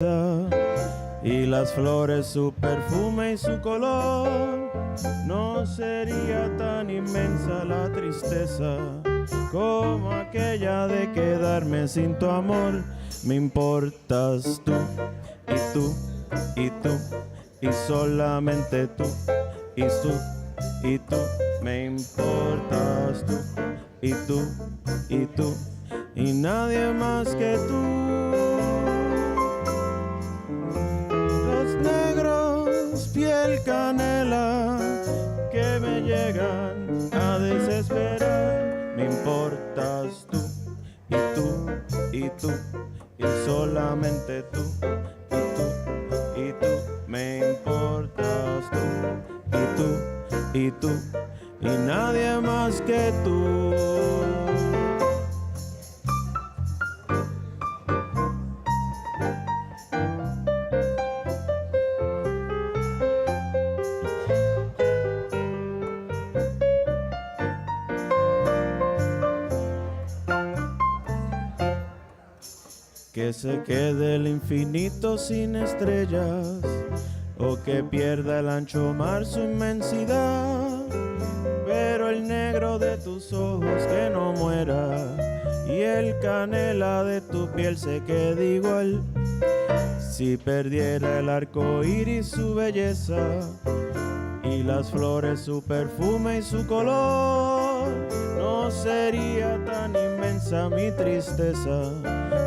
y las flores su perfume y su color. No sería tan inmensa la tristeza como aquella de quedarme sin tu amor. Me importas tú, y tú, y tú, y solamente tú, y tú, y tú. Me importas tú, y tú, y tú, y nadie más que tú. Los negros, piel canela, que me llegan a desesperar. Me importas tú, y tú, y tú, y solamente tú, y tú, y tú. Me importas tú, y tú, y tú, y nadie más que tú. Que se quede el infinito sin estrellas, o que pierda el ancho mar su inmensidad, pero el negro de tus ojos que no muera, y el canela de tu piel se quede igual. Si perdiera el arco iris su belleza, y las flores su perfume y su color, no sería tan inmensa mi tristeza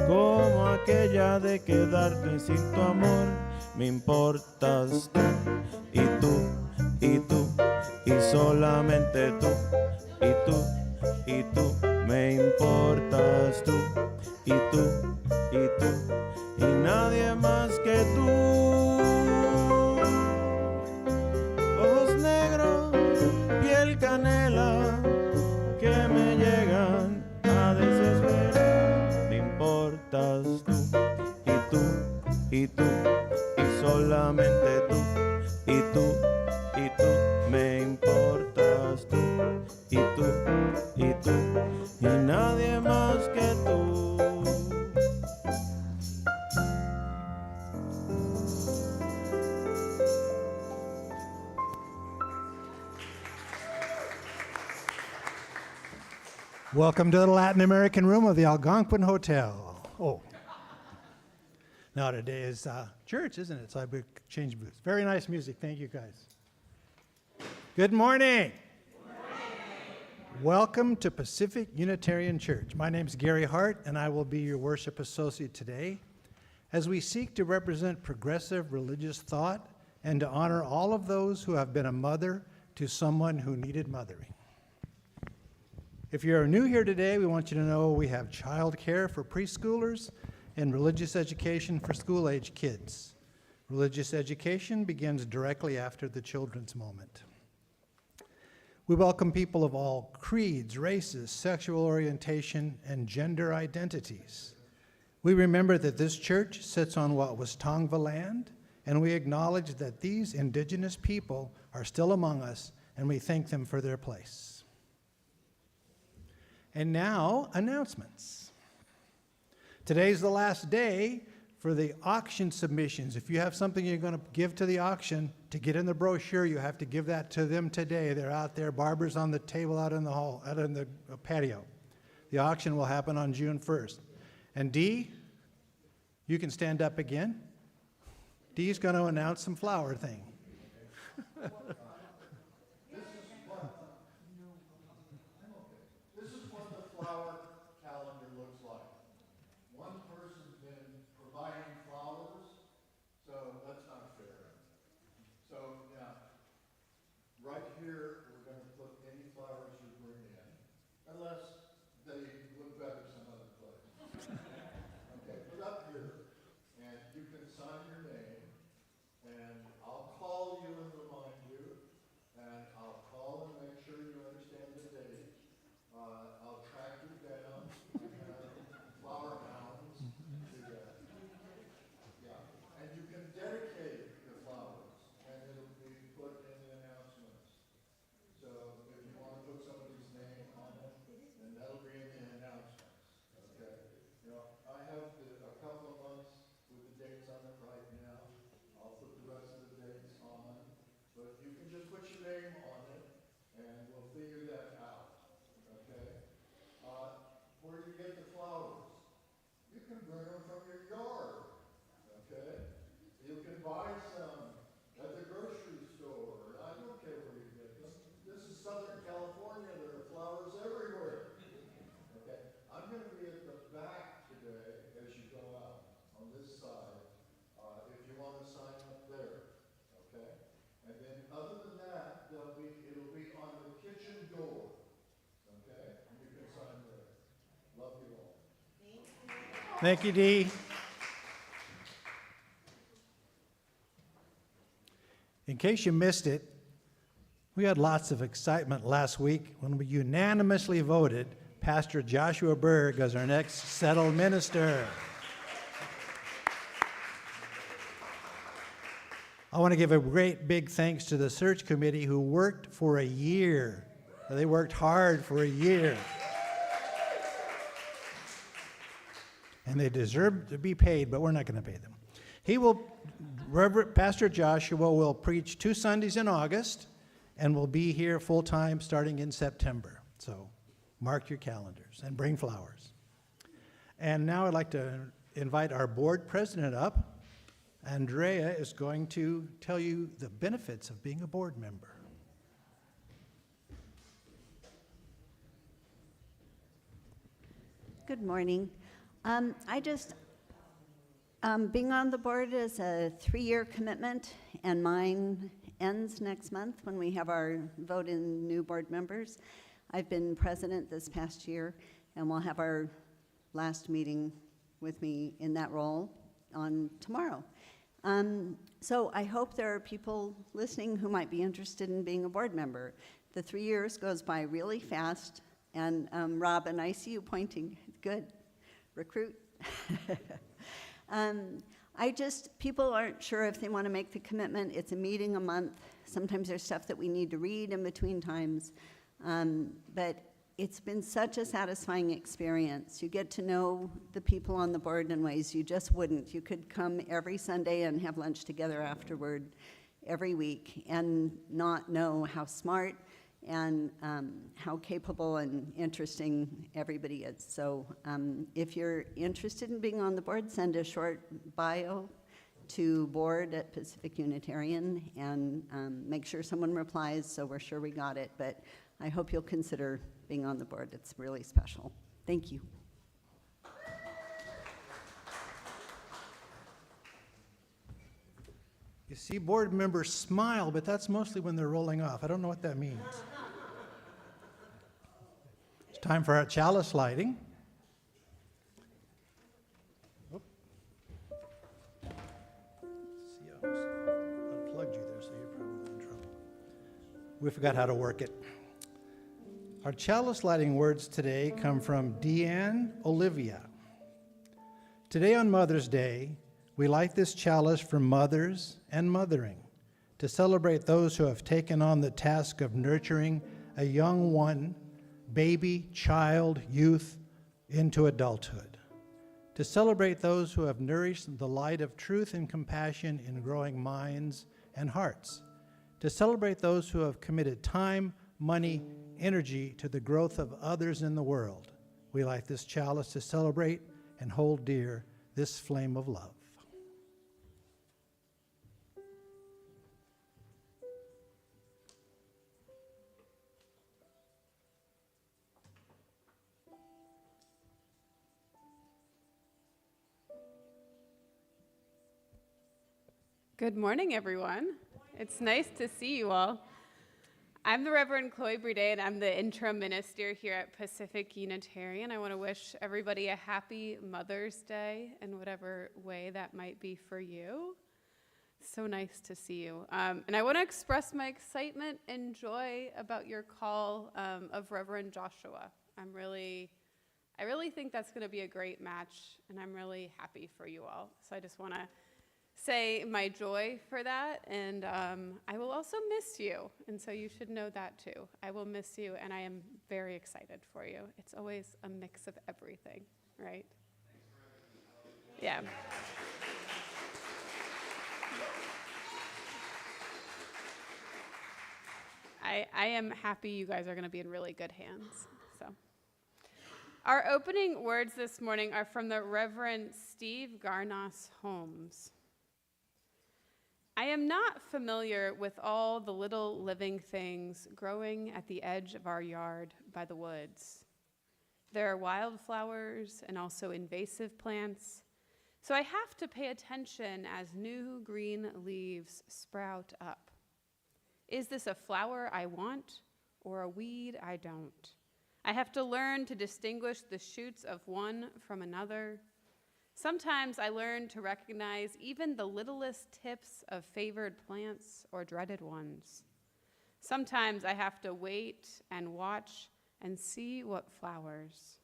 como aquella de quedarte sin tu amor. Me importas tú, y tú, y tú, y solamente tú, y tú, y tú. Me importas tú, y tú, y tú, y nadie más que tú. Ojos negros, piel canela, que me llegan a desesperar. Me importas tú, y tú, y tú, y solamente tú, y tú, y tú. Me importas tú, y tú, y tú, y nadie más que tú. Welcome to the Latin American room of the Algonquin Hotel. Oh. Now today is church, isn't it? So I changed booths. Very nice music. Thank you, guys. Good morning. Good morning. Welcome to Pacific Unitarian Church. My name is Gary Hart, and I will be your worship associate today as we seek to represent progressive religious thought and to honor all of those who have been a mother to someone who needed mothering. If you're new here today, we want you to know we have child care for preschoolers and religious education for school-age kids. Religious education begins directly after the children's moment. We welcome people of all creeds, races, sexual orientation, and gender identities. We remember that this church sits on what was Tongva land, and we acknowledge that these indigenous people are still among us, and we thank them for their place. And now, announcements. Today's the last day for the auction submissions. If you have something you're going to give to the auction, to get in the brochure, you have to give that to them today. They're out there. Barbara's on the table out in the hall, out in the patio. The auction will happen on June 1st. And Dee, you can stand up again. Dee's going to announce some flower thing. Sign your name, and I'll call you and remind you. but you can just put your name on it, and we'll figure that out, okay? Where do you get the flowers? You can bring them from your yard, okay? You can buy some at the grocery store. I don't care where you get them. This is Southern California. There are flowers everywhere. Okay? I'm going to be at the back today as you go out on this side if you want to sign up there. Okay? And then other than that, it'll be on the kitchen door. Okay? And you can sign there. Love you all. Thank you, Dee. In case you missed it, we had lots of excitement last week when we unanimously voted Pastor Joshua Berg as our next settled minister. I want to give a great big thanks to the search committee who worked for a year. They worked hard for a year. And they deserve to be paid, but we're not going to pay them. Pastor Joshua will preach 2 Sundays in August and will be here full time starting in September. So mark your calendars and bring flowers. And now I'd like to invite our board president up. Andrea is going to tell you the benefits of being a board member. Good morning. Being on the board is a 3-year commitment, and mine ends next month when we have our vote in new board members. I've been president this past year, and we'll have our last meeting with me in that role on tomorrow. So I hope there are people listening who might be interested in being a board member. The 3 years goes by really fast, and Robin, I see you pointing. Good. Recruit. People aren't sure if they want to make the commitment. It's a meeting a month. Sometimes there's stuff that we need to read in between times. But it's been such a satisfying experience. You get to know the people on the board in ways you just wouldn't. You could come every Sunday and have lunch together afterward every week and not know how smart and how capable and interesting everybody is. So if you're interested in being on the board, send a short bio to board@Pacific Unitarian and make sure someone replies so we're sure we got it. But I hope you'll consider being on the board. It's really special. Thank you. You see board members smile, but that's mostly when they're rolling off. I don't know what that means. It's time for our chalice lighting. Oop. See, I almost unplugged you there, so you're probably in trouble. We forgot how to work it. Our chalice lighting words today come from Deanne Olivia. Today on Mother's Day, we light this chalice for mothers and mothering to celebrate those who have taken on the task of nurturing a young one, baby, child, youth, into adulthood. To celebrate those who have nourished the light of truth and compassion in growing minds and hearts. To celebrate those who have committed time, money, energy to the growth of others in the world. We light this chalice to celebrate and hold dear this flame of love. Good morning, everyone. It's nice to see you all. I'm the Reverend Chloe Briede, and I'm the interim minister here at Pacific Unitarian. I want to wish everybody a happy Mother's Day in whatever way that might be for you. So nice to see you. And I want to express my excitement and joy about your call of Reverend Joshua. I really think that's going to be a great match, and I'm really happy for you all. So I just want to say my joy for that, and I will also miss you, and so you should know that too. I will miss you, and I am very excited for you. It's always a mix of everything, right? Yeah. . 'Cause I am happy you guys are going to be in really good hands. So, our opening words this morning are from the Reverend Steve Garnos Holmes. I am not familiar with all the little living things growing at the edge of our yard by the woods. There are wildflowers and also invasive plants, so I have to pay attention as new green leaves sprout up. Is this a flower I want or a weed I don't? I have to learn to distinguish the shoots of one from another. Sometimes I learn to recognize even the littlest tips of favored plants or dreaded ones. Sometimes I have to wait and watch and see what flowers.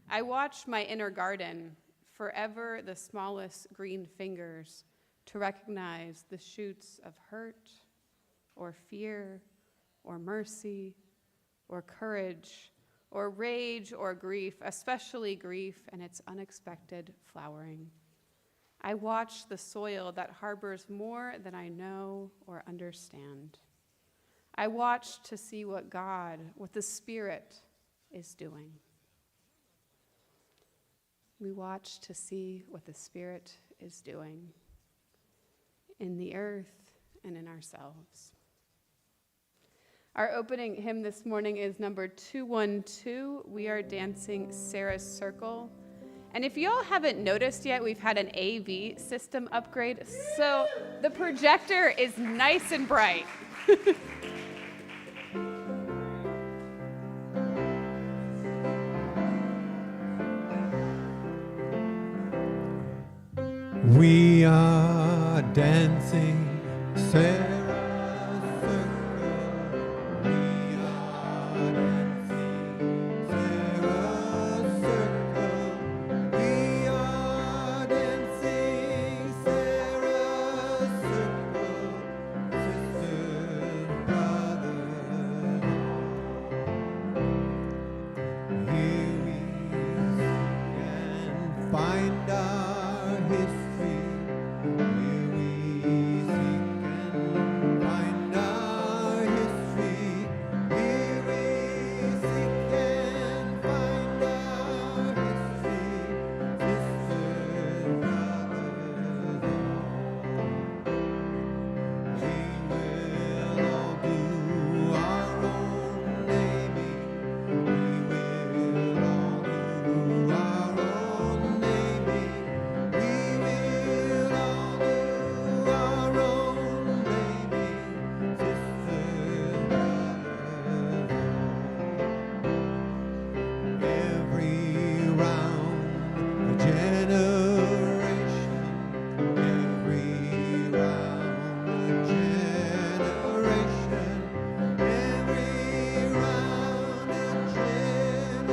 I watch my inner garden, forever the smallest green fingers, to recognize the shoots of hurt or fear or mercy or courage or rage or grief, especially grief and its unexpected flowering. I watch the soil that harbors more than I know or understand. I watch to see what God, what the Spirit is doing. We watch to see what the Spirit is doing in the earth and in ourselves. Our opening hymn this morning is number 212. We are dancing Sarah's Circle. And if y'all haven't noticed yet, we've had an AV system upgrade, so the projector is nice and bright. We are dancing Sarah's circle. We are dancing Sarah's circle. We are dancing Sarah's circle. Sisters, brothers, here we can find our history. Here we seek and find our history. Here we seek and find our history. Sisters, brothers, we will all do our own naming. We will all do our own naming. We will all do our own naming. Sisters, brothers, every round a generation. Every round a generation. Every round a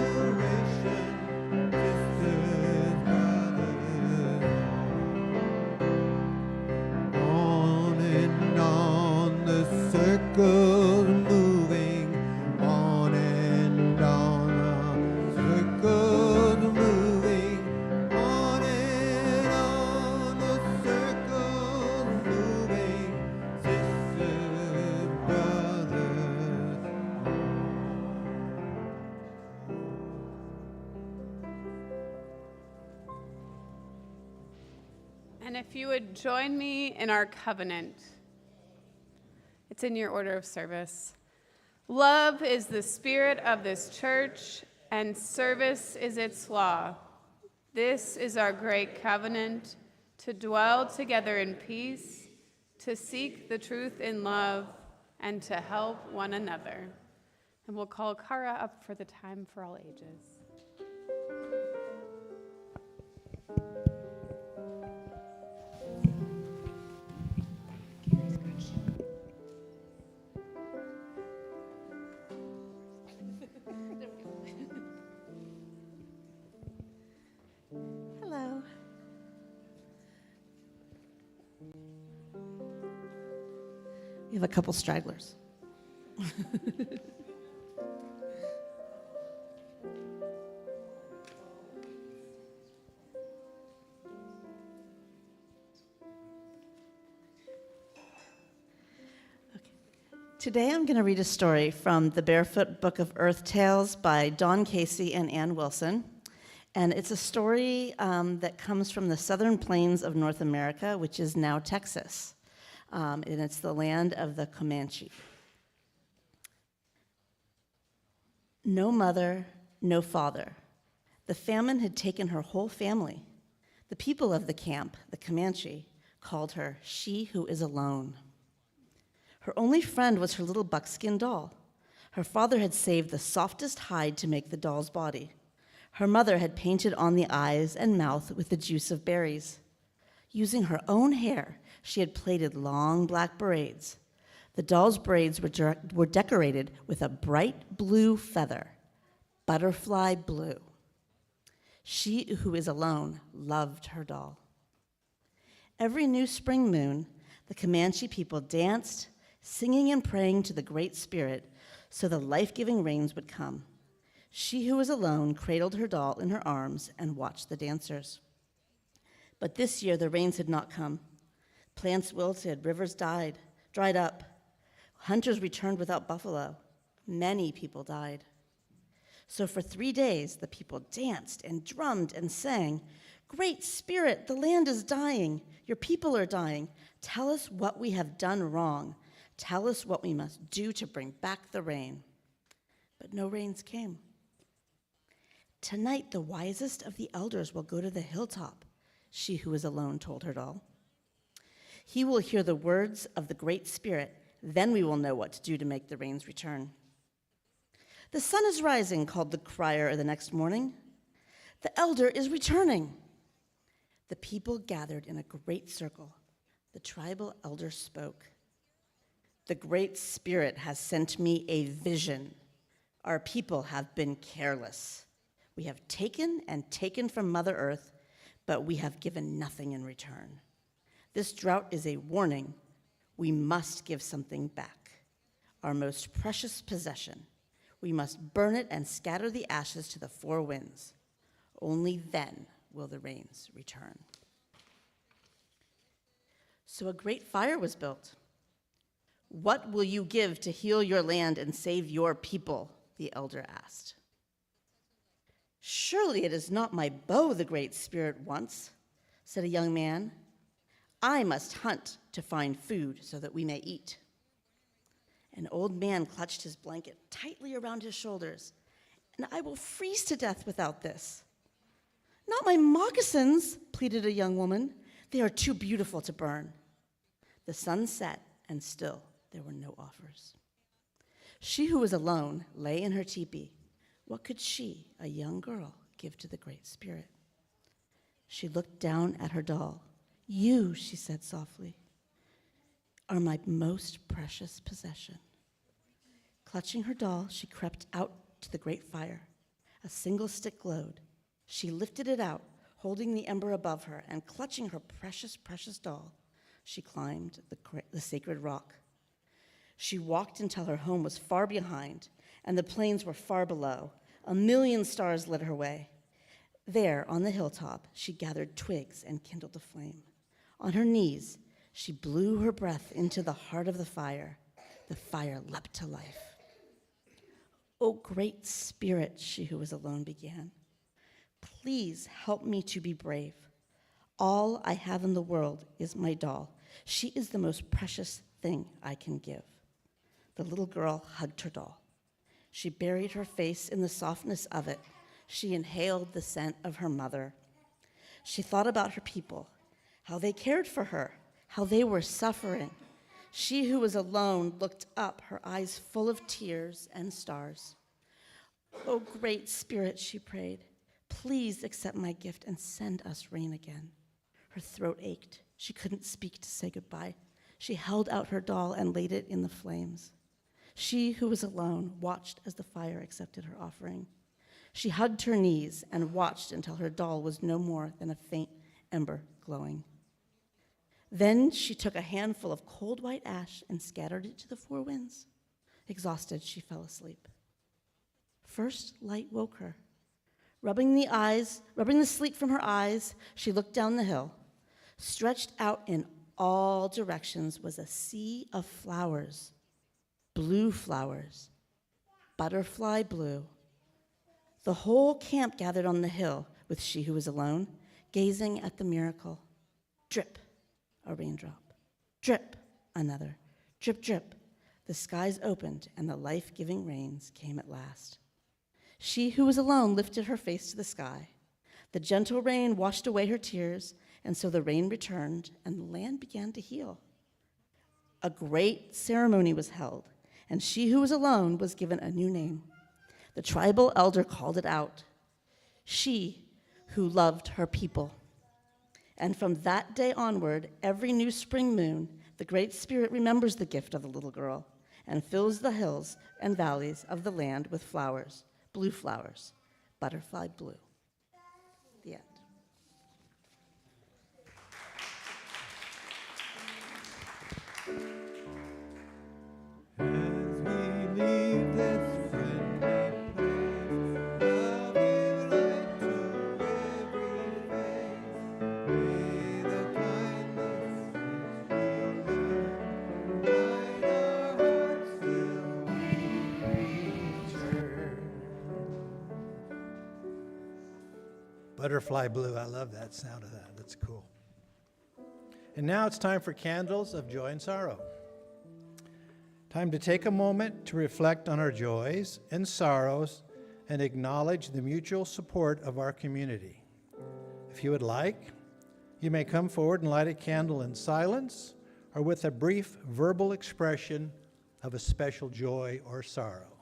generation. Sisters, brothers, on and on the circle's moving. On and on the circle's moving. On and on the circle's moving. Sisters, brothers. And if you would join me in our covenant, it's in your order of service. Love is the spirit of this church, and service is its law. This is our great covenant, to dwell together in peace, to seek the truth in love, and to help one another. And we'll call Kara up for the time for all ages. Hello. We have a couple stragglers. Today I'm going to read a story from the Barefoot Book of Earth Tales by Don Casey and Ann Wilson. And it's a story that comes from the southern plains of North America, which is now Texas. And it's the land of the Comanche. No mother, no father. The famine had taken her whole family. The people of the camp, the Comanche, called her She Who Is Alone. Her only friend was her little buckskin doll. Her father had saved the softest hide to make the doll's body. Her mother had painted on the eyes and mouth with the juice of berries. Using her own hair, she had plaited long black braids. The doll's braids were decorated with a bright blue feather, butterfly blue. She Who Is Alone loved her doll. Every new spring moon, the Comanche people danced, singing and praying to the Great Spirit so the life-giving rains would come. She Who Was Alone cradled her doll in her arms and watched the dancers. But this year the rains had not come. Plants wilted, rivers dried up. Hunters returned without buffalo. Many people died. So for 3 days the people danced and drummed and sang, "Great Spirit, the land is dying. Your people are dying. Tell us what we have done wrong. Tell us what we must do to bring back the rain." But no rains came. "Tonight, the wisest of the elders will go to the hilltop," She Who Was Alone told her doll. "He will hear the words of the Great Spirit. Then we will know what to do to make the rains return." "The sun is rising," called the crier the next morning. "The elder is returning." The people gathered in a great circle. The tribal elder spoke. "The Great Spirit has sent me a vision. Our people have been careless. We have taken and taken from Mother Earth, but we have given nothing in return. This drought is a warning. We must give something back. Our most precious possession. We must burn it and scatter the ashes to the four winds. Only then will the rains return." So a great fire was built. "What will you give to heal your land and save your people?" the elder asked. "Surely it is not my bow the Great Spirit wants," said a young man. "I must hunt to find food so that we may eat." An old man clutched his blanket tightly around his shoulders. "And I will freeze to death without this." "Not my moccasins," pleaded a young woman. "They are too beautiful to burn." The sun set, and still there were no offers. She Who Was Alone lay in her teepee. What could she, a young girl, give to the Great Spirit? She looked down at her doll. "You," she said softly, "are my most precious possession." Clutching her doll, she crept out to the great fire. A single stick glowed. She lifted it out, holding the ember above her, and clutching her precious, precious doll, she climbed the sacred rock. She walked until her home was far behind, and the plains were far below. 1,000,000 stars led her way. There, on the hilltop, she gathered twigs and kindled a flame. On her knees, she blew her breath into the heart of the fire. The fire leapt to life. "O Great Spirit," She Who Was Alone began, "please help me to be brave. All I have in the world is my doll. She is the most precious thing I can give." The little girl hugged her doll. She buried her face in the softness of it. She inhaled the scent of her mother. She thought about her people, how they cared for her, how they were suffering. She Who Was Alone looked up, her eyes full of tears and stars. "O Great Spirit," she prayed, "please accept my gift and send us rain again." Her throat ached. She couldn't speak to say goodbye. She held out her doll and laid it in the flames. She Who Was Alone watched as the fire accepted her offering. She hugged her knees and watched until her doll was no more than a faint ember glowing. Then she took a handful of cold white ash and scattered it to the four winds. Exhausted, she fell asleep. First light woke her. Rubbing the sleep from her eyes, she looked down the hill. Stretched out in all directions was a sea of flowers. blue flowers, butterfly blue. The whole camp gathered on the hill with she who was alone, gazing at the miracle. Drip, a raindrop. Drip, another. Drip, drip. The skies opened, and the life-giving rains came at last. She who was alone lifted her face to the sky. The gentle rain washed away her tears, and so the rain returned, and the land began to heal. A great ceremony was held, and she who was alone was given a new name. The tribal elder called it out, she who loved her people. And from that day onward, every new spring moon, the Great Spirit remembers the gift of the little girl and fills the hills and valleys of the land with flowers, blue flowers, butterfly blue. The end. As we leave this friendly place, love give light to every face. May the kindness which we learn guide our hearts till we return. Butterfly blue, I love that sound of that. That's cool. And now it's time for candles of joy and sorrow. Time to take a moment to reflect on our joys and sorrows and acknowledge the mutual support of our community. If you would like, you may come forward and light a candle in silence or with a brief verbal expression of a special joy or sorrow.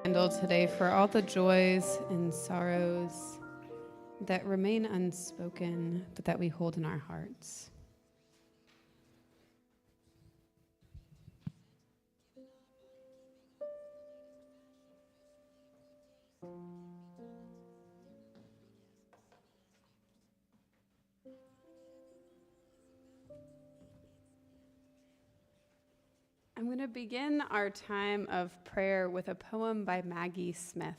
Candle today for all the joys and sorrows that remain unspoken, but that we hold in our hearts. I'm going to begin our time of prayer with a poem by Maggie Smith.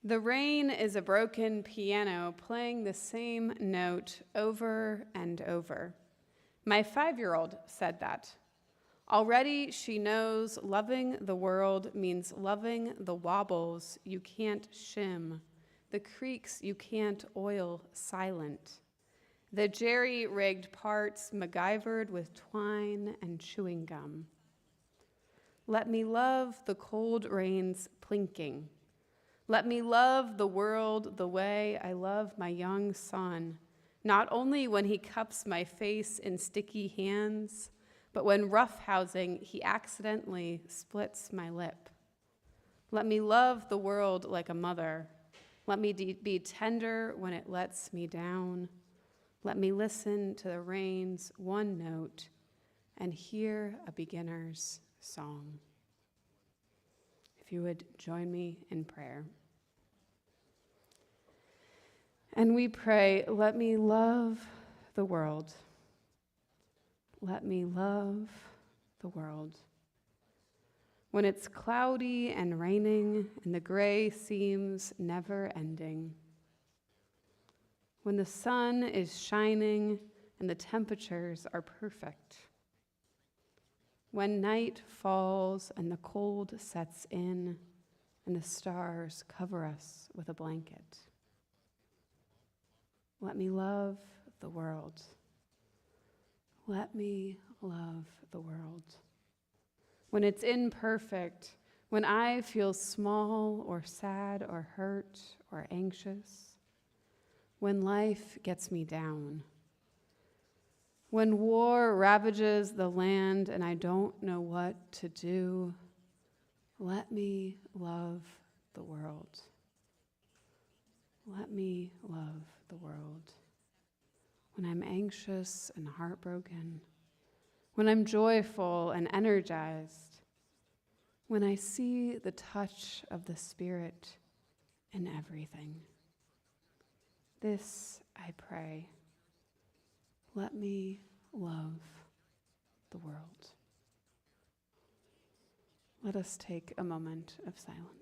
The rain is a broken piano playing the same note over and over. My 5-year-old said that. Already she knows loving the world means loving the wobbles you can't shim, the creaks you can't oil silent, the jerry-rigged parts MacGyvered with twine and chewing gum. Let me love the cold rains plinking. Let me love the world the way I love my young son, not only when he cups my face in sticky hands, but when roughhousing, he accidentally splits my lip. Let me love the world like a mother. Let me be tender when it lets me down. Let me listen to the rain's one note and hear a beginner's song. If you would join me in prayer. And we pray, let me love the world. Let me love the world. When it's cloudy and raining and the gray seems never ending. When the sun is shining and the temperatures are perfect. When night falls and the cold sets in and the stars cover us with a blanket. Let me love the world. Let me love the world. When it's imperfect, when I feel small or sad or hurt or anxious, when life gets me down, when war ravages the land and I don't know what to do, let me love the world. Let me love the world. When I'm anxious and heartbroken, when I'm joyful and energized, when I see the touch of the Spirit in everything. This I pray. Let me love the world. Let us take a moment of silence.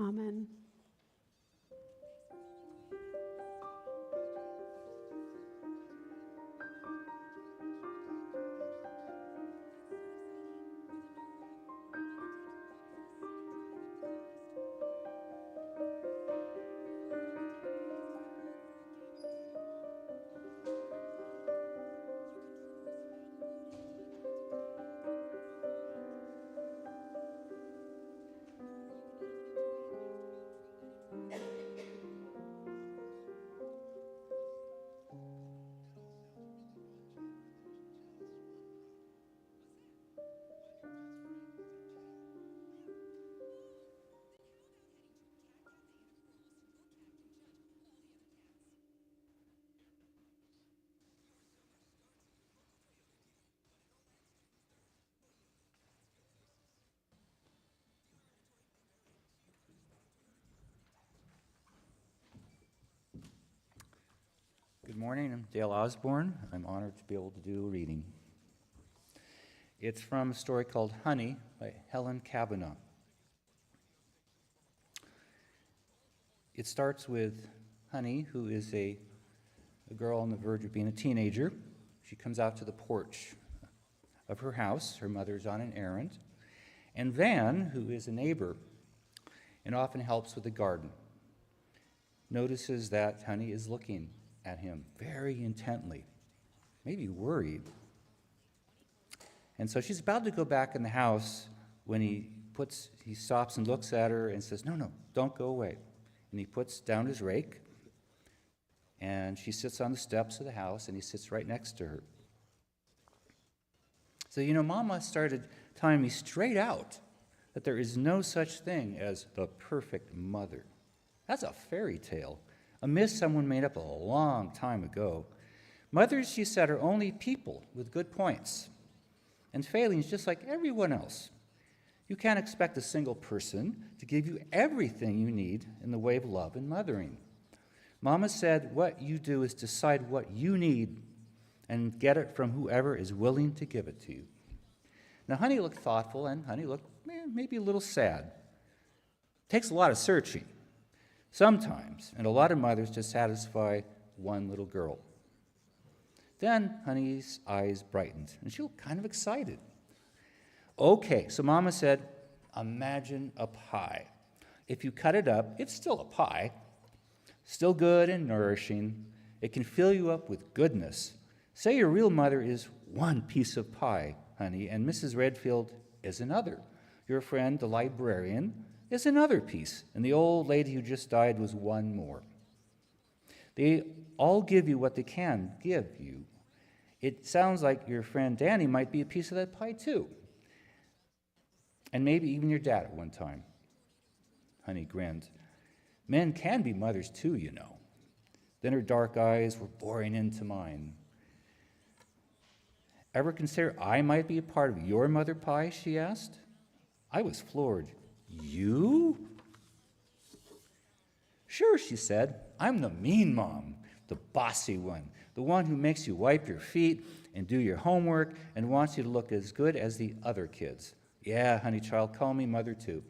Amen. Good morning, I'm Dale Osborne. I'm honored to be able to do a reading. It's from a story called Honey by Helen Kavanaugh. It starts with Honey, who is a girl on the verge of being a teenager. She comes out to the porch of her house. Her mother's on an errand. And Van, who is a neighbor and often helps with the garden, notices that Honey is looking at him very intently, maybe worried. And so she's about to go back in the house when he stops and looks at her and says, no, don't go away. And he puts down his rake, and she sits on the steps of the house, and he sits right next to her. So, Mama started telling me straight out that there is no such thing as the perfect mother. That's a fairy tale. A myth someone made up a long time ago. Mothers, she said, are only people with good points and failings just like everyone else. You can't expect a single person to give you everything you need in the way of love and mothering. Mama said what you do is decide what you need and get it from whoever is willing to give it to you. Now, Honey looked thoughtful, and Honey looked maybe a little sad. Takes a lot of searching. Sometimes, and a lot of mothers, to satisfy one little girl. Then Honey's eyes brightened, and she looked kind of excited. Okay, so Mama said, imagine a pie. If you cut it up, it's still a pie, still good and nourishing. It can fill you up with goodness. Say your real mother is one piece of pie, honey, and Mrs. Redfield is another. Your friend, the librarian, is another piece, and the old lady who just died was one more. They all give you what they can give you. It sounds like your friend Danny might be a piece of that pie too. And maybe even your dad at one time. Honey grinned. Men can be mothers too, you know. Then her dark eyes were boring into mine. Ever consider I might be a part of your mother pie, she asked. I was floored. You? Sure, she said. I'm the mean mom, the bossy one, the one who makes you wipe your feet and do your homework and wants you to look as good as the other kids. Yeah, honey child, call me mother too.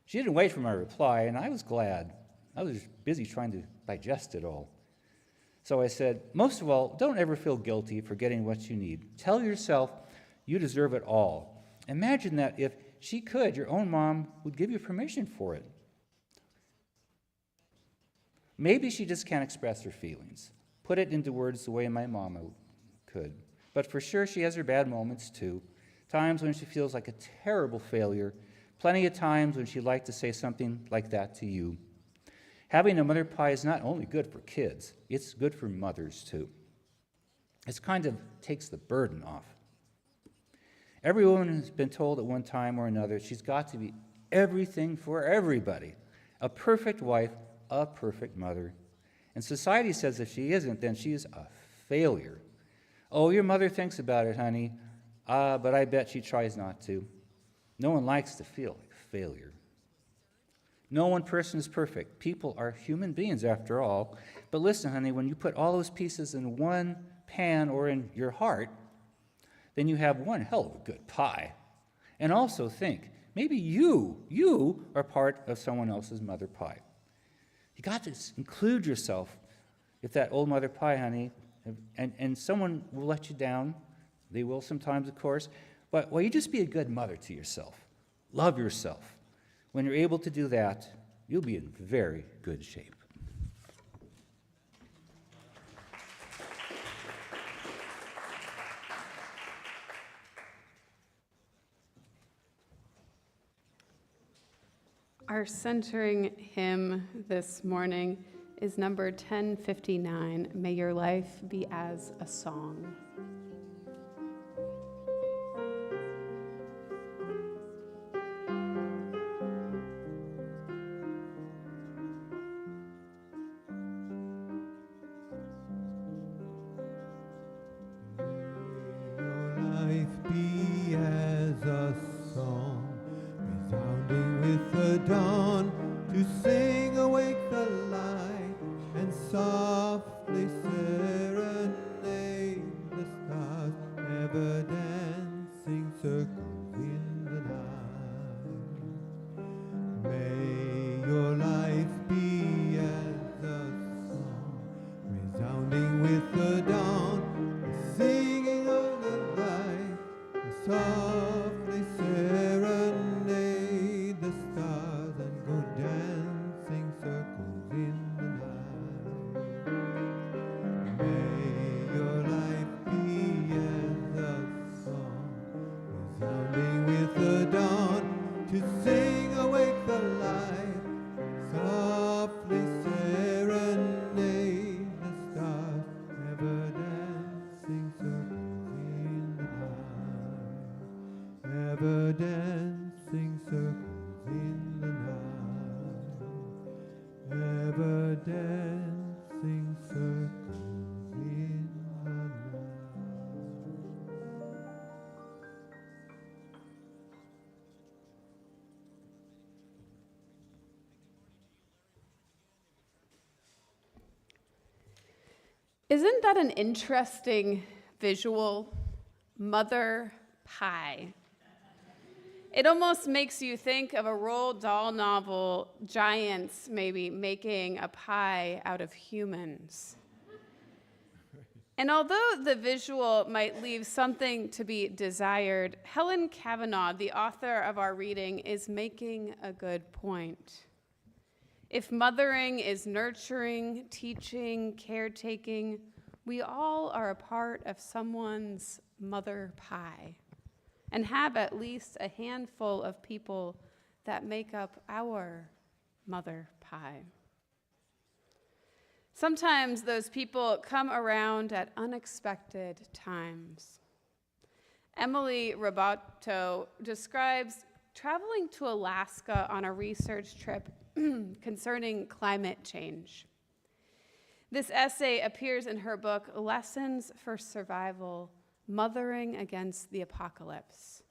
She didn't wait for my reply, and I was glad. I was busy trying to digest it all. So I said, most of all, don't ever feel guilty for getting what you need. Tell yourself you deserve it all. Imagine that if she could, your own mom would give you permission for it. Maybe she just can't express her feelings, put it into words the way my mama could. But for sure, she has her bad moments too. Times when she feels like a terrible failure. Plenty of times when she'd like to say something like that to you. Having a mother pie is not only good for kids, it's good for mothers too. It kind of takes the burden off. Every woman has been told at one time or another she's got to be everything for everybody. A perfect wife, a perfect mother. And society says if she isn't, then she's a failure. Oh, your mother thinks about it, honey. But I bet she tries not to. No one likes to feel like a failure. No one person is perfect. People are human beings after all. But listen, honey, when you put all those pieces in one pan or in your heart, then you have one hell of a good pie. And also think, maybe you are part of someone else's mother pie. You got to include yourself with that old mother pie, honey, and someone will let you down. They will sometimes, of course. But you just be a good mother to yourself. Love yourself. When you're able to do that, you'll be in very good shape. Our centering hymn this morning is number 1059, May Your Life Be as a Song. Isn't that an interesting visual? Mother pie. It almost makes you think of a Roald Dahl novel, giants maybe making a pie out of humans. And although the visual might leave something to be desired, Helen Kavanaugh, the author of our reading, is making a good point. If mothering is nurturing, teaching, caretaking, we all are a part of someone's mother pie and have at least a handful of people that make up our mother pie. Sometimes those people come around at unexpected times. Emily Roboto describes traveling to Alaska on a research trip concerning climate change. This essay appears in her book, Lessons for Survival, Mothering Against the Apocalypse,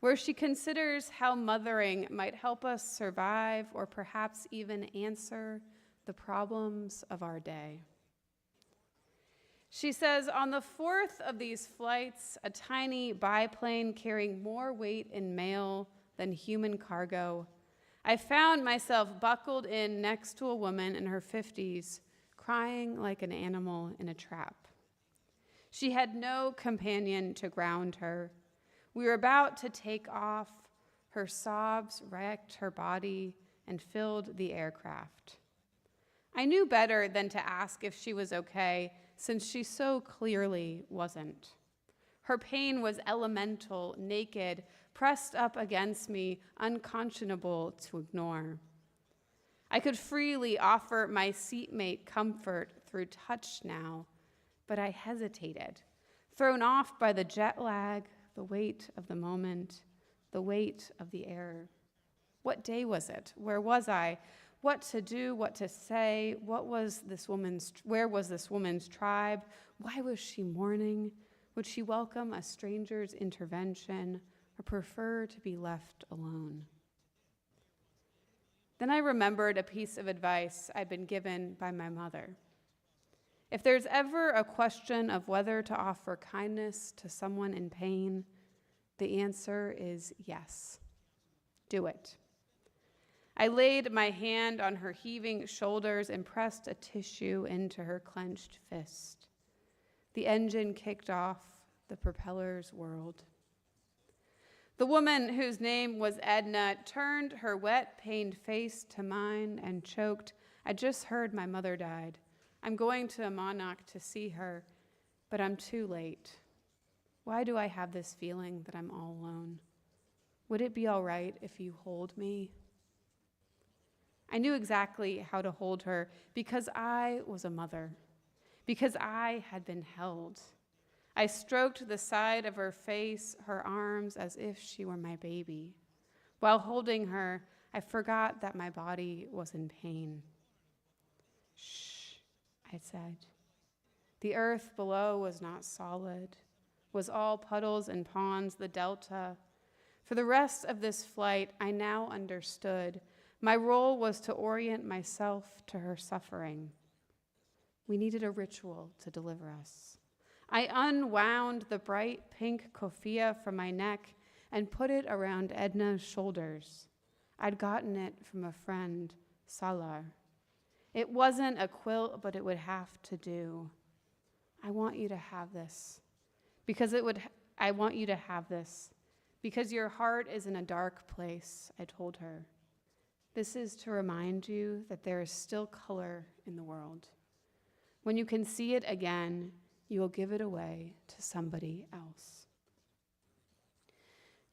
where she considers how mothering might help us survive or perhaps even answer the problems of our day. She says, on the fourth of these flights, a tiny biplane carrying more weight in mail than human cargo, I found myself buckled in next to a woman in her 50s, crying like an animal in a trap. She had no companion to ground her. We were about to take off. Her sobs wrecked her body and filled the aircraft. I knew better than to ask if she was okay, since she so clearly wasn't. Her pain was elemental, naked, pressed up against me, unconscionable to ignore. I could freely offer my seatmate comfort through touch now, but I hesitated, thrown off by the jet lag, the weight of the moment, the weight of the air. What day was it? Where was I? What to do, what to say? Where was this woman's tribe? Why was she mourning? Would she welcome a stranger's intervention or prefer to be left alone? Then I remembered a piece of advice I'd been given by my mother. If there's ever a question of whether to offer kindness to someone in pain, the answer is yes. Do it. I laid my hand on her heaving shoulders and pressed a tissue into her clenched fist. The engine kicked off, the propellers whirled. The woman, whose name was Edna, turned her wet, pained face to mine and choked, I just heard my mother died. I'm going to Monarch to see her, but I'm too late. Why do I have this feeling that I'm all alone? Would it be all right if you hold me? I knew exactly how to hold her because I was a mother, because I had been held. I stroked the side of her face, her arms, as if she were my baby. While holding her, I forgot that my body was in pain. Shh, I said. The earth below was not solid, was all puddles and ponds, the delta. For the rest of this flight, I now understood. My role was to orient myself to her suffering. We needed a ritual to deliver us. I unwound the bright pink keffiyeh from my neck and put it around Edna's shoulders. I'd gotten it from a friend, Salar. It wasn't a quilt, but it would have to do. I want you to have this, because I want you to have this, because your heart is in a dark place, I told her. This is to remind you that there is still color in the world. When you can see it again, you will give it away to somebody else.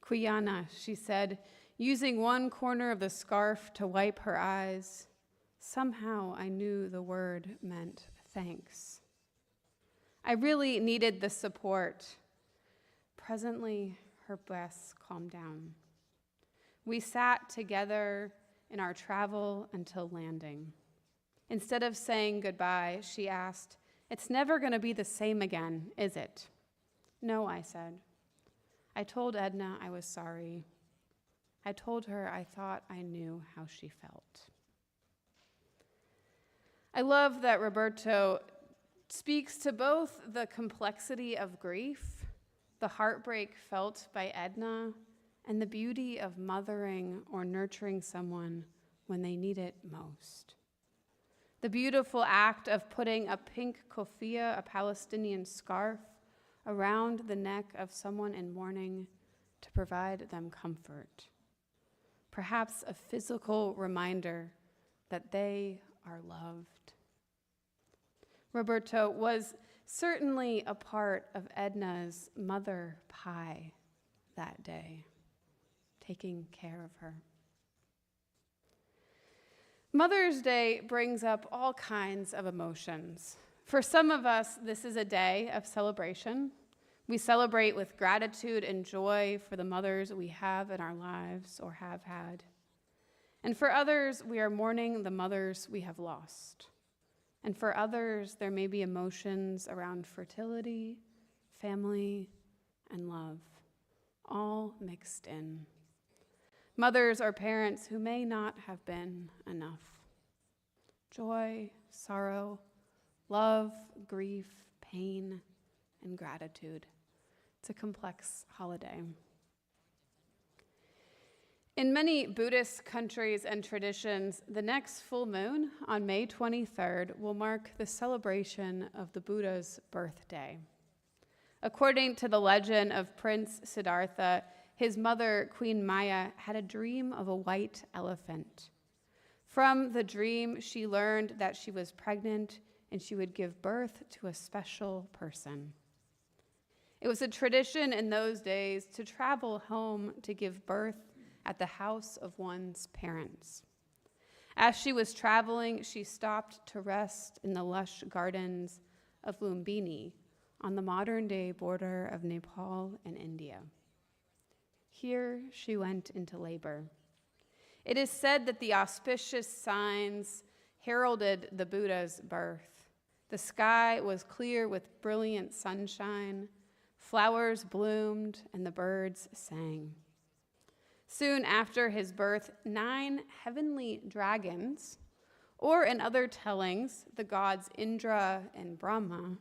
Kuyana, she said, using one corner of the scarf to wipe her eyes. Somehow I knew the word meant thanks. I really needed the support. Presently, her breaths calmed down. We sat together in our travel until landing. Instead of saying goodbye, she asked, "It's never going to be the same again, is it?" "No," I said. I told Edna I was sorry. I told her I thought I knew how she felt. I love that Roberto speaks to both the complexity of grief, the heartbreak felt by Edna, and the beauty of mothering or nurturing someone when they need it most. The beautiful act of putting a pink kofia, a Palestinian scarf, around the neck of someone in mourning to provide them comfort. Perhaps a physical reminder that they are loved. Roberto was certainly a part of Edna's mother pie that day, taking care of her. Mother's Day brings up all kinds of emotions. For some of us, this is a day of celebration. We celebrate with gratitude and joy for the mothers we have in our lives or have had. And for others, we are mourning the mothers we have lost. And for others, there may be emotions around fertility, family, and love, all mixed in. Mothers or parents who may not have been enough. Joy, sorrow, love, grief, pain, and gratitude. It's a complex holiday. In many Buddhist countries and traditions, the next full moon on May 23rd will mark the celebration of the Buddha's birthday. According to the legend of Prince Siddhartha, his mother, Queen Maya, had a dream of a white elephant. From the dream, she learned that she was pregnant and she would give birth to a special person. It was a tradition in those days to travel home to give birth at the house of one's parents. As she was traveling, she stopped to rest in the lush gardens of Lumbini on the modern-day border of Nepal and India. Here she went into labor. It is said that the auspicious signs heralded the Buddha's birth. The sky was clear with brilliant sunshine, flowers bloomed, and the birds sang. Soon after his birth, 9 heavenly dragons, or in other tellings, the gods Indra and Brahma,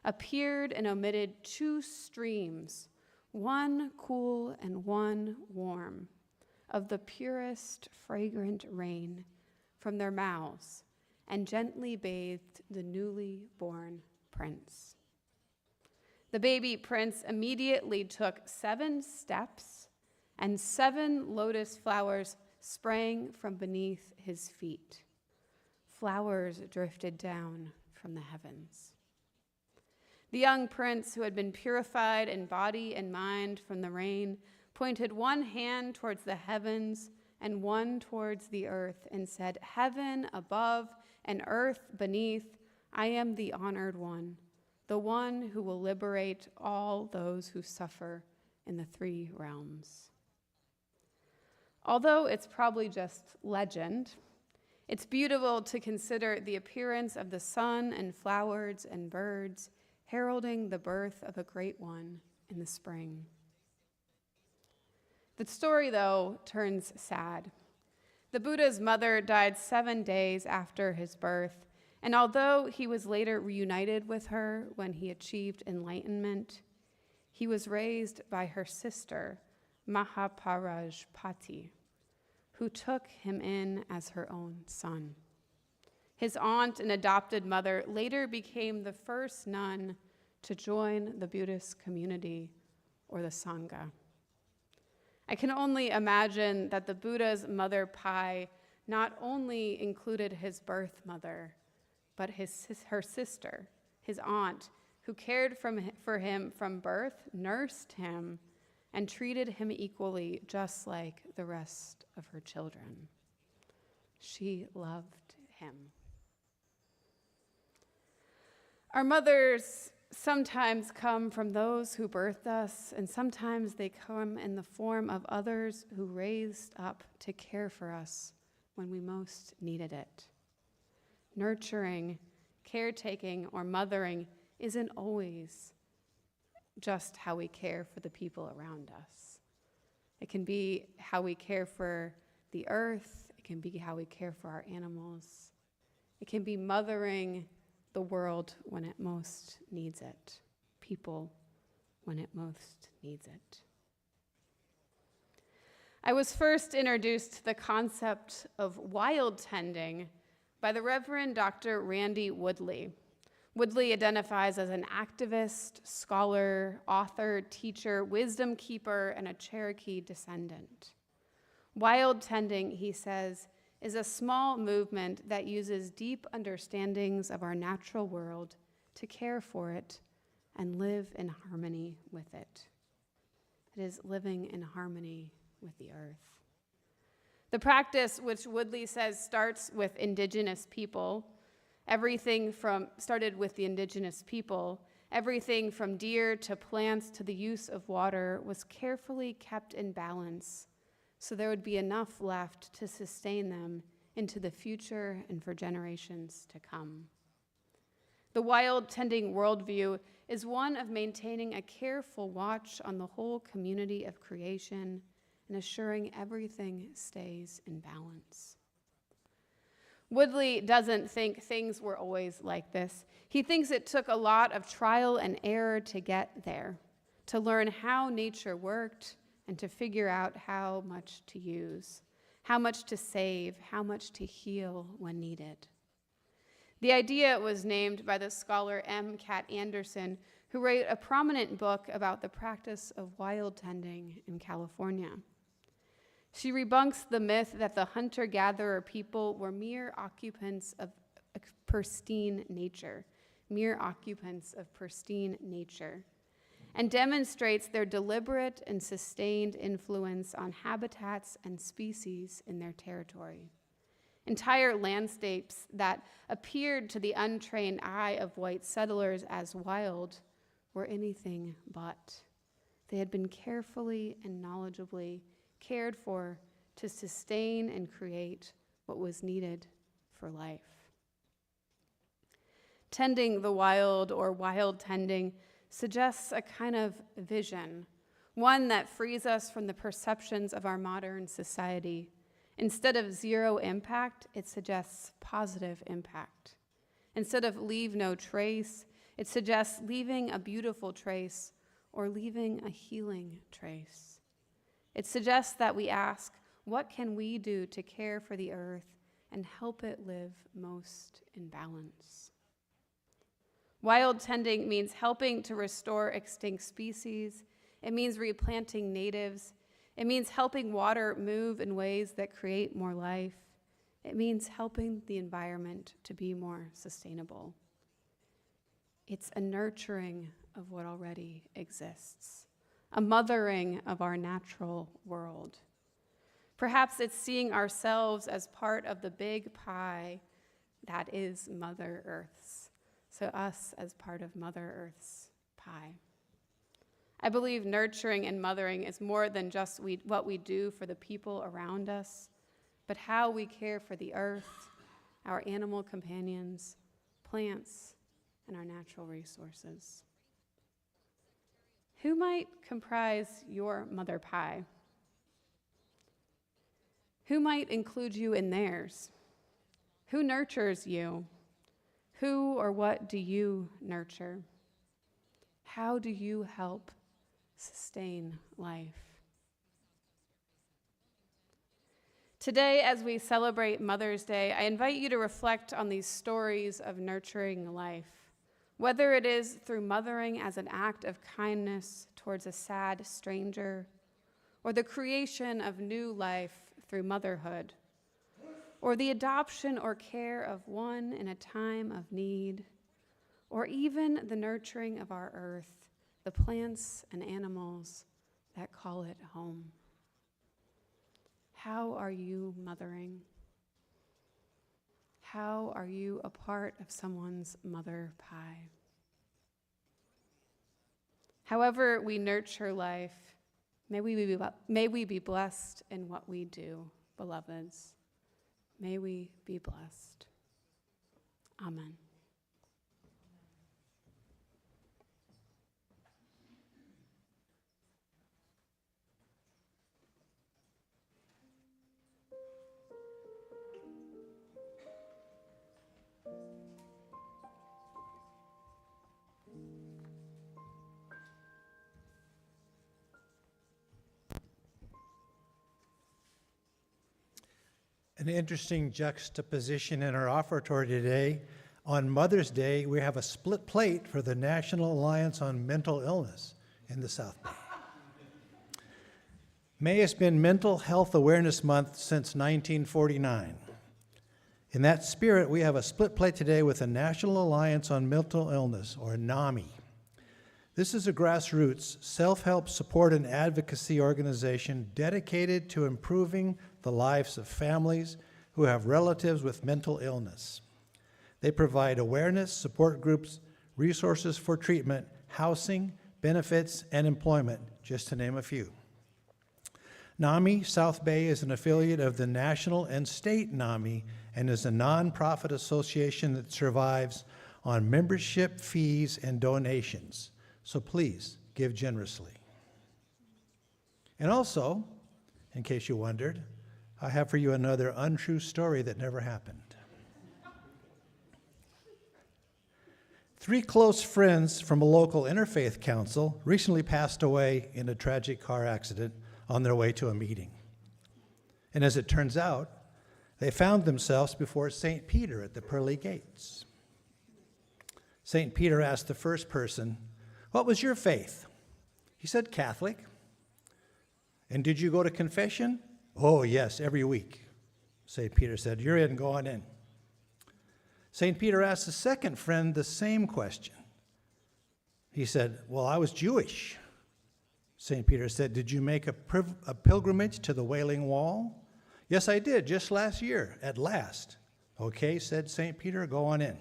appeared and emitted 2 streams, one cool and one warm, of the purest fragrant rain from their mouths, and gently bathed the newly born prince. The baby prince immediately took 7 steps, and 7 lotus flowers sprang from beneath his feet. Flowers drifted down from the heavens. The young prince, who had been purified in body and mind from the rain, pointed one hand towards the heavens and one towards the earth and said, "Heaven above and earth beneath, I am the honored one, the one who will liberate all those who suffer in the 3 realms." Although it's probably just legend, it's beautiful to consider the appearance of the sun and flowers and birds heralding the birth of a great one in the spring. The story, though, turns sad. The Buddha's mother died 7 days after his birth, and although he was later reunited with her when he achieved enlightenment, he was raised by her sister, Mahaparajpati, who took him in as her own son. His aunt and adopted mother later became the first nun to join the Buddhist community, or the Sangha. I can only imagine that the Buddha's mother pie not only included his birth mother, but her sister, his aunt, who cared for him from birth, nursed him, and treated him equally, just like the rest of her children. She loved him. Our mothers sometimes come from those who birthed us, and sometimes they come in the form of others who raised up to care for us when we most needed it. Nurturing, caretaking, or mothering isn't always just how we care for the people around us. It can be how we care for the earth. It can be how we care for our animals. It can be mothering the world when it most needs it, people when it most needs it. I was first introduced to the concept of wild tending by the Reverend Dr. Randy Woodley. Woodley identifies as an activist, scholar, author, teacher, wisdom keeper, and a Cherokee descendant. Wild tending, he says, is a small movement that uses deep understandings of our natural world to care for it and live in harmony with it. It is living in harmony with the earth. The practice, which Woodley says starts with indigenous people, started with the indigenous people, everything from deer to plants to the use of water was carefully kept in balance so there would be enough left to sustain them into the future and for generations to come. The wild tending worldview is one of maintaining a careful watch on the whole community of creation and assuring everything stays in balance. Woodley doesn't think things were always like this. He thinks it took a lot of trial and error to get there, to learn how nature worked and to figure out how much to use, how much to save, how much to heal when needed. The idea was named by the scholar M. Cat Anderson, who wrote a prominent book about the practice of wild tending in California. She debunks the myth that the hunter-gatherer people were mere occupants of pristine nature, and demonstrates their deliberate and sustained influence on habitats and species in their territory. Entire landscapes that appeared to the untrained eye of white settlers as wild were anything but. They had been carefully and knowledgeably cared for to sustain and create what was needed for life. Tending the wild, or wild tending, suggests a kind of vision, one that frees us from the perceptions of our modern society. Instead of zero impact, it suggests positive impact. Instead of leave no trace, it suggests leaving a beautiful trace or leaving a healing trace. It suggests that we ask, what can we do to care for the earth and help it live most in balance? Wild tending means helping to restore extinct species. It means replanting natives. It means helping water move in ways that create more life. It means helping the environment to be more sustainable. It's a nurturing of what already exists, a mothering of our natural world. Perhaps it's seeing ourselves as part of the big pie that is Mother Earth's, so us as part of Mother Earth's pie. I believe nurturing and mothering is more than just what we do for the people around us, but how we care for the earth, our animal companions, plants, and our natural resources. Who might comprise your mother pie? Who might include you in theirs? Who nurtures you? Who or what do you nurture? How do you help sustain life? Today, as we celebrate Mother's Day, I invite you to reflect on these stories of nurturing life, whether it is through mothering as an act of kindness towards a sad stranger, or the creation of new life through motherhood, or the adoption or care of one in a time of need, or even the nurturing of our earth, the plants and animals that call it home. How are you mothering? How are you a part of someone's mother pie? However we nurture life, may we be blessed in what we do, beloveds. May we be blessed. Amen. an interesting juxtaposition in our offertory today. On Mother's Day, we have a split plate for the National Alliance on Mental Illness in the South Bay. May has been Mental Health Awareness Month since 1949. In that spirit, we have a split plate today with the National Alliance on Mental Illness, or NAMI. This is a grassroots self-help support and advocacy organization dedicated to improving the lives of families who have relatives with mental illness. They provide awareness, support groups, resources for treatment, housing, benefits, and employment, just to name a few. NAMI South Bay is an affiliate of the national and state NAMI and is a nonprofit association that survives on membership fees and donations. So please give generously. And also, in case you wondered, I have for you another untrue story that never happened. 3 close friends from a local interfaith council recently passed away in a tragic car accident on their way to a meeting. And as it turns out, they found themselves before St. Peter at the pearly gates. St. Peter asked the first person, "What was your faith?" He said, "Catholic." "And did you go to confession?" "Oh, yes, every week." St. Peter said, "You're in, go on in." St. Peter asked the second friend the same question. He said, "Well, I was Jewish." St. Peter said, "Did you make a pilgrimage to the Wailing Wall?" "Yes, I did, just last year, at last." "Okay," said St. Peter, "go on in."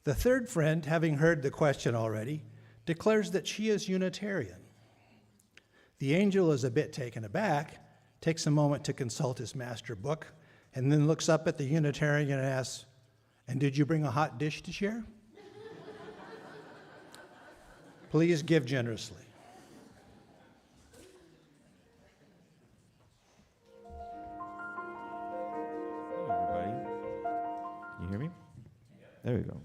The third friend, having heard the question already, declares that she is Unitarian. The angel is a bit taken aback, takes a moment to consult his master book, and then looks up at the Unitarian and asks, "And did you bring a hot dish to share?" Please give generously. Hello, everybody. Can you hear me? There we go.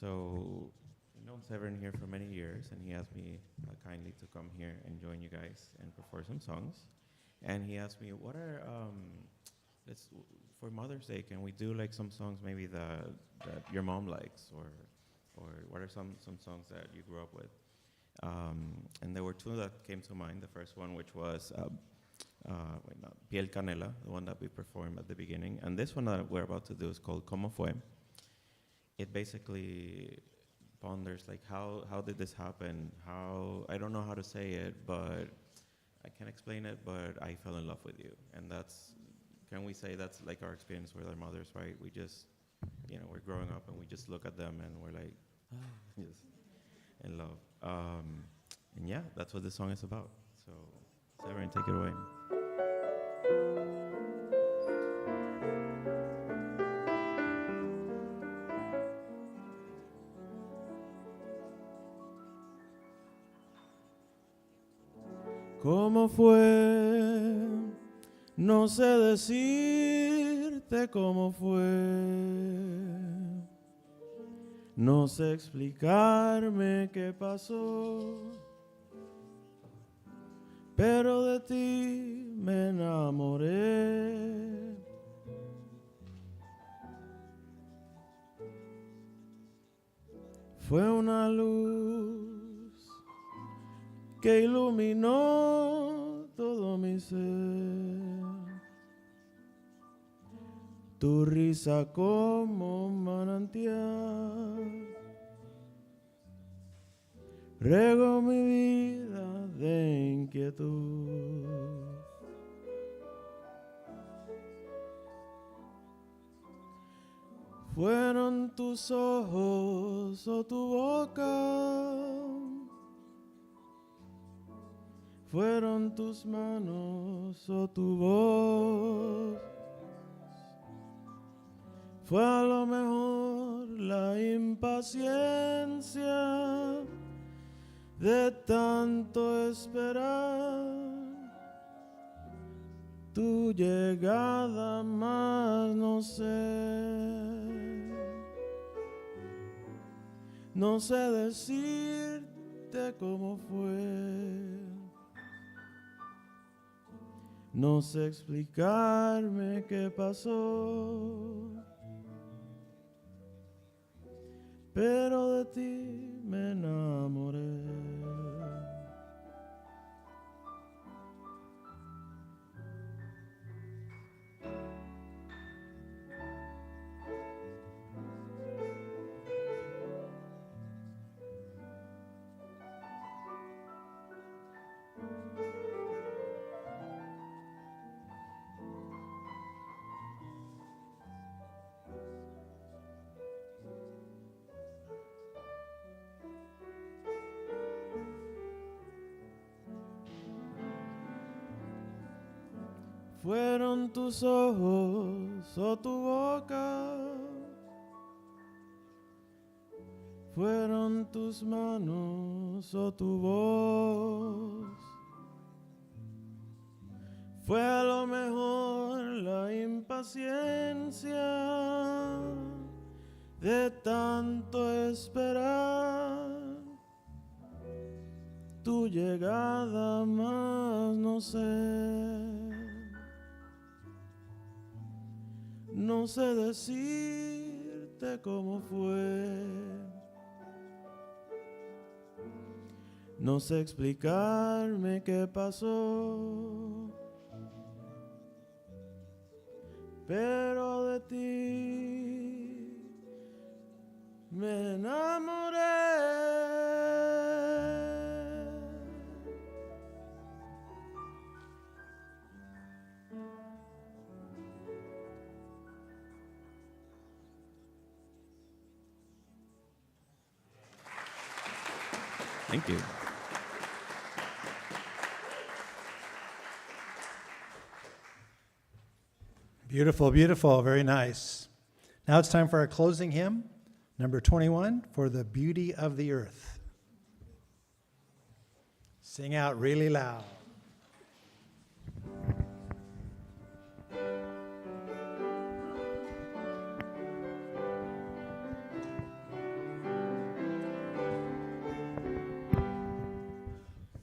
So, I've known Severin here for many years, and he asked me kindly to come here and join you guys and perform some songs. And he asked me, what are, for Mother's Day, can we do like some songs maybe that your mom likes, or what are some songs that you grew up with? And there were 2 that came to mind. The first one, which was Piel Canela, the one that we performed at the beginning. And this one that we're about to do is called Como Fue. It basically ponders like how did this happen? I don't know how to say it, but I can't explain it, but I fell in love with you. And can we say that's like our experience with our mothers, right? We just, we're growing up and we just look at them and we're like, just in love. And yeah, that's what this song is about. So, Severin, take it away. ¿Cómo fue? No sé decirte cómo fue. No sé explicarme qué pasó. Pero de ti me enamoré. Fue una luz que iluminó todo mi ser. Tu risa como un manantial regó mi vida de inquietud. Fueron tus ojos o tu boca, fueron tus manos o tu voz. Fue a lo mejor la impaciencia de tanto esperar tu llegada, más no sé decirte cómo fue. No sé explicarme qué pasó, pero de ti me enamoré. Fueron tus ojos o tu boca, fueron tus manos o tu voz, fue a lo mejor la impaciencia de tanto esperar tu llegada, más no sé. No sé decirte cómo fue, no sé explicarme qué pasó, pero de ti me enamoré. Thank you. Beautiful, beautiful, very nice. Now it's time for our closing hymn, number 21, For the Beauty of the Earth. Sing out really loud.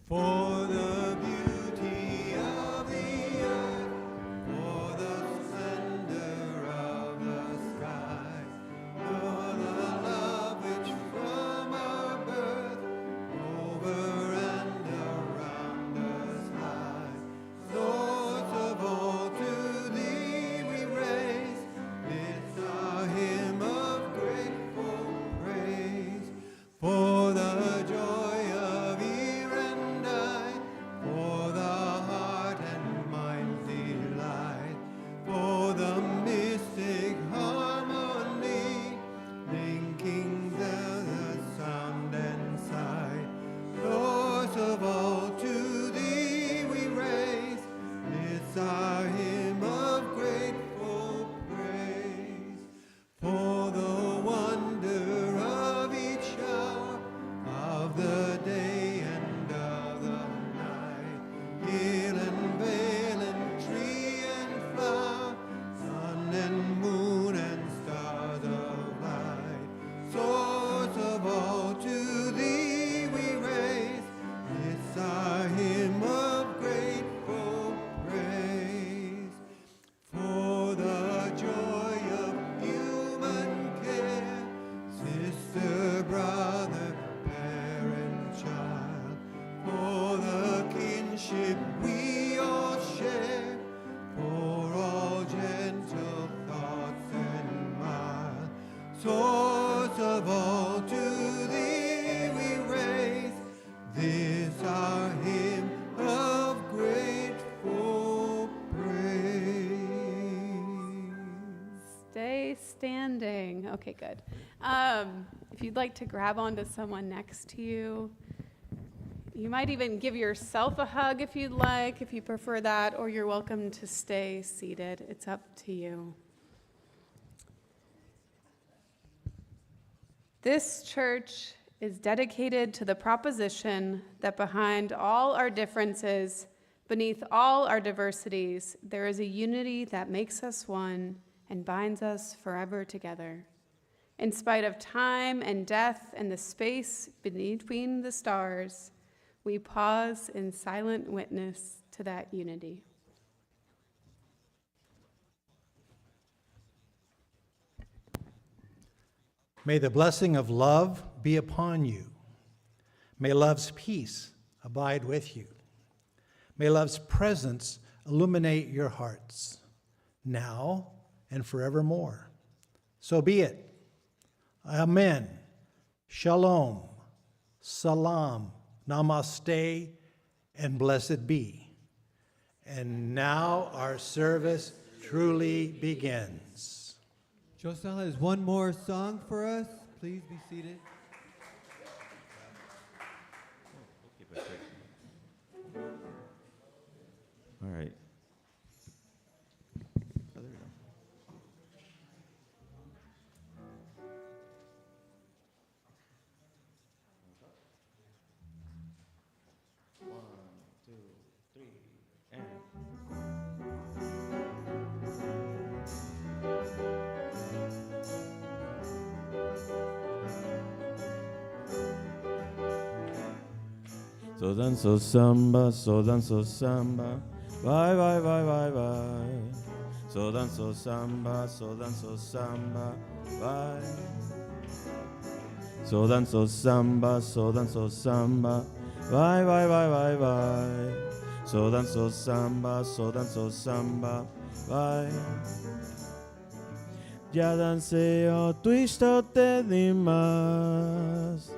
For the beauty of the earth, for the splendor of the skies, for the love which from our birth over and around us lies. Source of all, to thee we raise this our hymn of grateful praise. For the joy of ear and eye, for the heart and mind's delight, for the mystic harmony, linking the sound and sight. Source of all, to thee we raise this our hymn of grateful praise. For the wonder of each hour, of the day and of the night, hill and vale and tree and flower, sun and moon and stars of light. Source of all, to thee we raise this our hymn of grateful praise. For the joy of human care, sister, brother, parent, child, for the kinship we all share, for all gentle thoughts and mild. Source of all, to thee we raise this our hymn of grateful praise. Stay standing. Okay, good. If you'd like to grab onto someone next to you, you might even give yourself a hug if you'd like, if you prefer that, or you're welcome to stay seated. It's up to you. This church is dedicated to the proposition that behind all our differences, beneath all our diversities, there is a unity that makes us one and binds us forever together. In spite of time and death and the space between the stars, we pause in silent witness to that unity. May the blessing of love be upon you. May love's peace abide with you. May love's presence illuminate your hearts, now and forevermore. So be it. Amen. Shalom. Salam. Namaste. And blessed be. And now our service truly begins. Josel has one more song for us. Please be seated. All right. So danzo samba, so danzo samba, vai vai vai vai vai. So danzo samba, vai. So danzo samba, vai vai vai vai vai. So danzo samba, vai. Ya danceo twistote demais.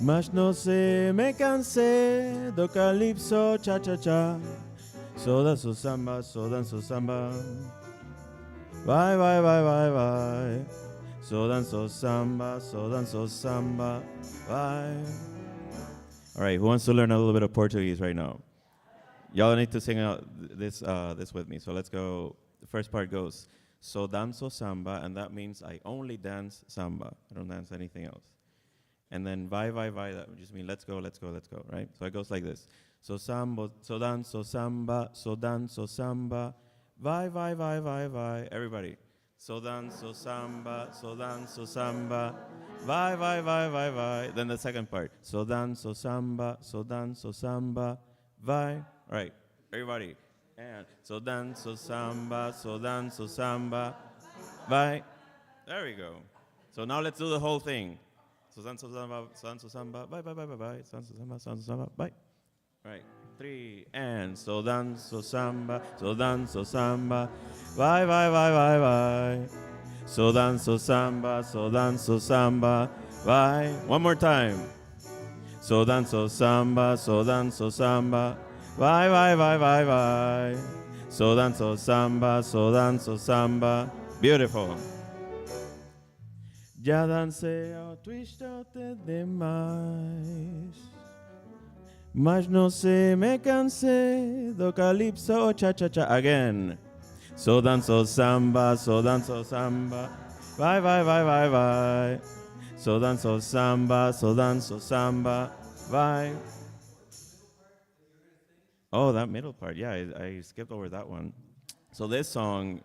Mas no se me cansé do calypso cha-cha-cha. So danzo samba, vai, vai, vai, vai, vai. So danzo samba, vai. All right, who wants to learn a little bit of Portuguese right now? Y'all need to sing out this with me. So let's go. The first part goes, so danzo samba, and that means I only dance samba. I don't dance anything else. And then vai, vai, vai, that would just mean let's go, right? So it goes like this. So danzo samba, vai, vai, vai, vai, vai. Everybody. So danzo samba, vai, vai, vai, vai, vai. Then the second part. So danzo samba, vai. All right, everybody. And so danzo samba, vai. There we go. So now let's do the whole thing. So danzo samba, bye, bye, bye, bye, bye. Danzo samba, bye. All right, 3, and so danzo samba, bye, bye, bye, bye, bye. So danzo samba, bye. One more time. So danzo samba, bye, bye, bye, bye, bye. So danzo samba, beautiful. Ya danceo twistote demais, mas no se me cansé do calypso cha-cha-cha. Again. So danzo samba, bye, bye, bye, bye, bye. So danzo samba, bye. Oh, that middle part, yeah, I skipped over that one. So this song,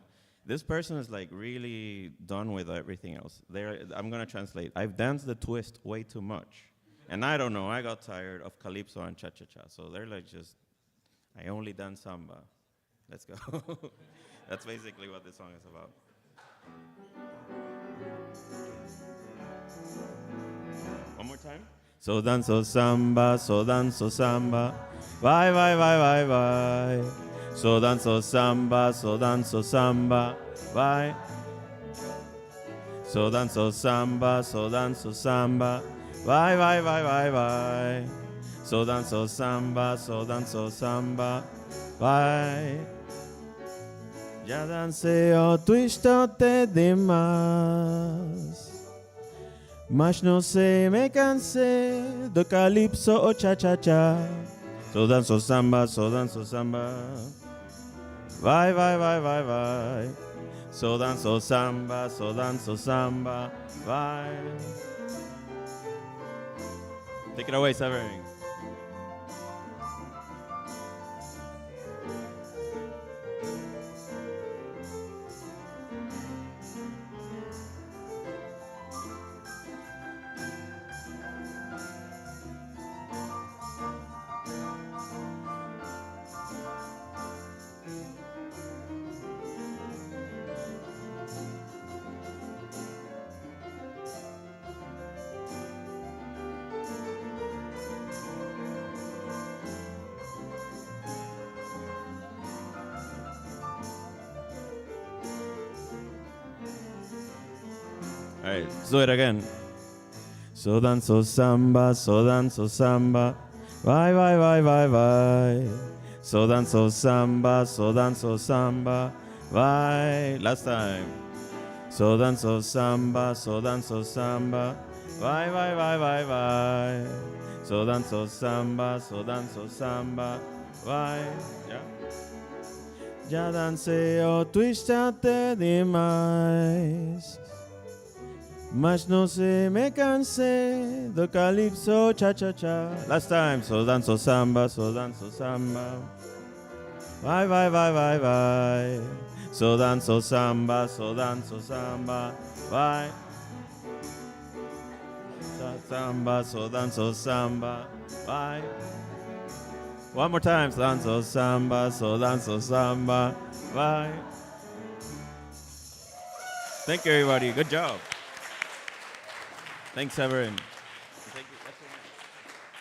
this person is like really done with everything else. I'm gonna translate. I've danced the twist way too much. And I don't know, I got tired of calypso and cha-cha-cha. So they're like just, I only dance samba. Let's go. That's basically what this song is about. One more time. So danzo samba, bye, bye, bye, bye, bye. So danzo samba, bye. So danzo samba, bye, bye, bye, bye, bye. So danzo samba, bye. Ya danceo twistote demais, mas no se me cansé do calypso o cha-cha-cha. So danzo samba, vai, vai, vai, vai, vai. So danzo samba, vai. Take it away, Severing. All right, let's do it again. So danzo samba, so danzo samba. Vai, vai, vai, vai, vai. So danzo samba, so danzo samba. Vai. Last time. So danzo samba, so danzo samba. Vai, vai, vai, vai, vai. So danzo samba, so danzo samba. Vai. Yeah. Já dancei o twist até demais, mas não sei, me cansei do calypso cha-cha-cha. Last time, so danzo samba, so danzo samba. Vai, vai, vai, vai, vai. So danzo samba, so danzo samba. Vai. Samba, so danzo samba. Vai. One more time, so danzo samba, so danzo samba. Vai. Thank you, everybody. Good job. Thanks, Severin.